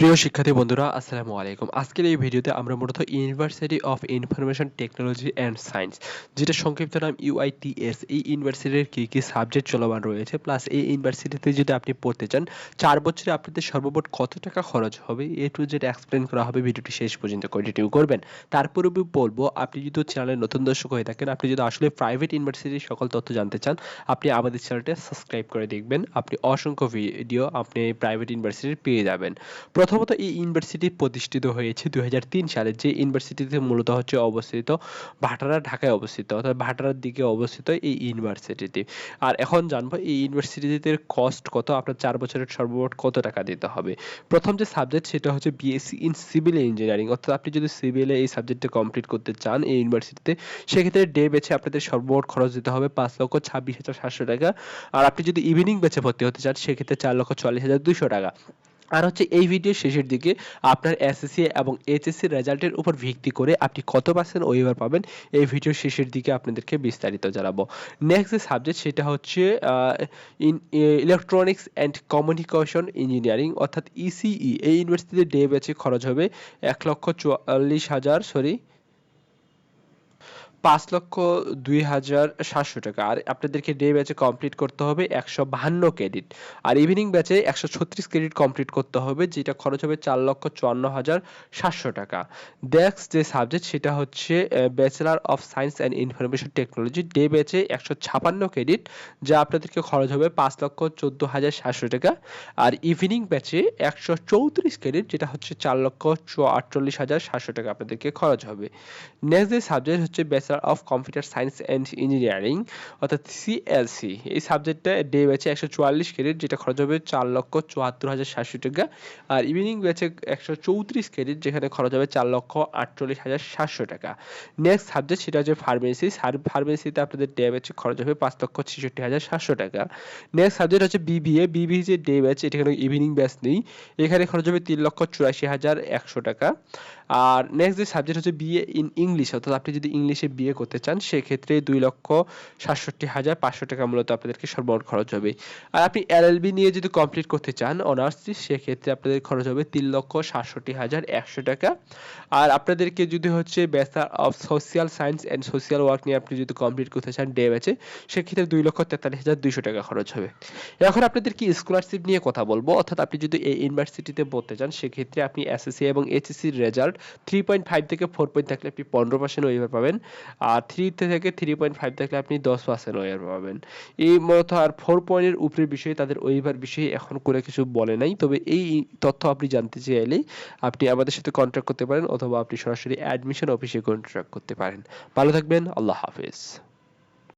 প্রিয় শিক্ষার্থী বন্ধুরা আসসালামু আলাইকুম। আজকের এই ভিডিওতে আমরা মূলত university of information technology and science, যেটা সংক্ষিপ্ত নাম ইউআইটিএস, এই ইউনিভার্সিটির কি সাবজেক্ট চলমান রয়েছে, প্লাস এই ইউনিভার্সিটিতে যদি আপনি পড়তে চান 4 বছরে আপনাদের সর্বমোট কত টাকা খরচ হবে, এ টু জেড এক্সপ্লেন করা হবে। ভিডিওটি শেষ পর্যন্ত কন্টিনিউ করবেন। তারপরে আমি বলবো, আপনি যদি চ্যানেলের নতুন দর্শক হয়ে থাকেন, আপনি যদি আসলে প্রাইভেট ইউনিভার্সিটির সকল তথ্য জানতে চান, আপনি আমাদের চ্যানেলটা সাবস্ক্রাইব করে দেখবেন। আপনি অসংখ্য ভিডিও আপনি প্রাইভেট ইউনিভার্সিটির পেয়ে যাবেন। প্রথমত এই ইউনিভার্সিটি প্রতিষ্ঠিত হয়েছে 2003 সালে, যে ইউনিভার্সিটিতে মূলত হচ্ছে অবস্থিত ভাটারা, ঢাকায় অবস্থিত, অর্থাৎ ভাটারার দিকে অবস্থিত এই ইউনিভার্সিটিটি। আর এখন জানবো এই ইউনিভার্সিটিতে কস্ট কত, আপনার 4 বছরের সর্বমোট কত টাকা দিতে হবে। প্রথম যে সাবজেক্ট সেটা হচ্ছে বিএসসি ইন সিভিল ইঞ্জিনিয়ারিং, অর্থাৎ আপনি যদি সিভিলে এই সাবজেক্টটা কমপ্লিট করতে চান এই ইউনিভার্সিটিতে, সেক্ষেত্রে ডে বেছে আপনাদের সর্বমোট খরচ দিতে হবে 5,26,700 টাকা। আর আপনি যদি ইভিনিং বেছে ভর্তি হতে চান সেক্ষেত্রে 4,40,200 টাকা। আর হচ্ছে এই ভিডিওর শেষের দিকে আপনার এসএসসি এবং এইচএসসি রেজাল্টের উপর ভিত্তি করে আপনি কত পার্সেন্ট ওয়েভার পাবেন, এই ভিডিওর শেষের দিকে আপনাদেরকে বিস্তারিত জানাবো। নেক্সট যে সাবজেক্ট সেটা হচ্ছে ইলেকট্রনিক্স অ্যান্ড কমিউনিকেশন ইঞ্জিনিয়ারিং, অর্থাৎ ইসিই। এই ইউনিভার্সিটিতে ডে ব্যাচে খরচ হবে 5,42,700 টাকা। আর আপনাদেরকে ডে ব্যাচে কমপ্লিট করতে হবে 152 ক্রেডিট। আর ইভিনিং ব্যাচে 136 ক্রেডিট কমপ্লিট করতে হবে, যেটা খরচ হবে 4,54,700 টাকা। নেক্সট যে সাবজেক্ট সেটা হচ্ছে bachelor of science and information technology, day ব্যাচে 156 ক্রেডিট, যা আপনাদেরকে খরচ হবে 5,14,700 টাকা। আর ইভিনিং ব্যাচে 134 ক্রেডিট, যেটা হচ্ছে 4,48,700 টাকা আপনাদেরকে খরচ হবে। নেক্সট যে সাবজেক্ট হচ্ছে bachelor of computer science and engineering, অর্থাৎ সিএলসি। এই সাবজেক্টটা ডে ব্যাচে 144 ক্রেডিট, যেটা খরচ হবে 4,74,700 টাকা। আর ইভিনিং ব্যাচে 134 ক্রেডিট, যেখানে খরচ হবে 4,48,700 টাকা। নেক্সট সাবজেক্ট সেটা হচ্ছে ফার্মেসি। ফার্মেসিতে আপনাদের ডে ব্যাচে খরচ হবে 5,66,700 টাকা। নেক্সট সাবজেক্ট হচ্ছে বিবিএ। বিবিএ যে ডে ব্যাচ, এটা কোনো ইভিনিং ব্যাচ নেই, এখানে খরচ হবে 3,84,100 টাকা। আর নেক্সট যে সাবজেক্ট হচ্ছে বিএ ইন ইংলিশ, অর্থাৎ আপনি যদি ইংলিশে বিএ করতে চান সেক্ষেত্রে 2,67,500 টাকা মূলত আপনাদেরকে সর্বমোট খরচ হবে। আর আপনি এলএলবি নিয়ে যদি কমপ্লিট করতে চান অনার্স, সেক্ষেত্রে আপনাদের খরচ হবে 3,67,100 টাকা। আর আপনাদেরকে যদি হচ্ছে bachelor of social science and social work নিয়ে আপনি যদি কমপ্লিট করতে চান ডে ব্যাচে, সেক্ষেত্রে 2,43,200 টাকা খরচ হবে। এখন আপনাদের কি স্কলারশিপ নিয়ে কথা বলবো, অর্থাৎ আপনি যদি এই ইউনিভার্সিটিতে পড়তে চান সেক্ষেত্রে আপনি এসএসসি এবং এইচএসসির রেজাল্ট 3.5 থেকে 4 পয়েন্ট থাকলে আপনি 15% ওয়েভার পাবেন। আর 3 থেকে 3.5 থাকলে আপনি 10% ওয়েভার পাবেন। এই মূলত আর 4 পয়েন্টের উপরের বিষয়ে তাদের ওয়েভার বিষয়ে এখন করে কিছু বলে নাই, তবে এই তথ্য আপনি জানতে চাইলে আপনি আমাদের সাথে কন্ট্যাক্ট করতে পারেন, অথবা আপনি সরাসরি অ্যাডমিশন অফিসে কন্ট্যাক্ট করতে পারেন। ভালো থাকবেন, আল্লাহ হাফেজ।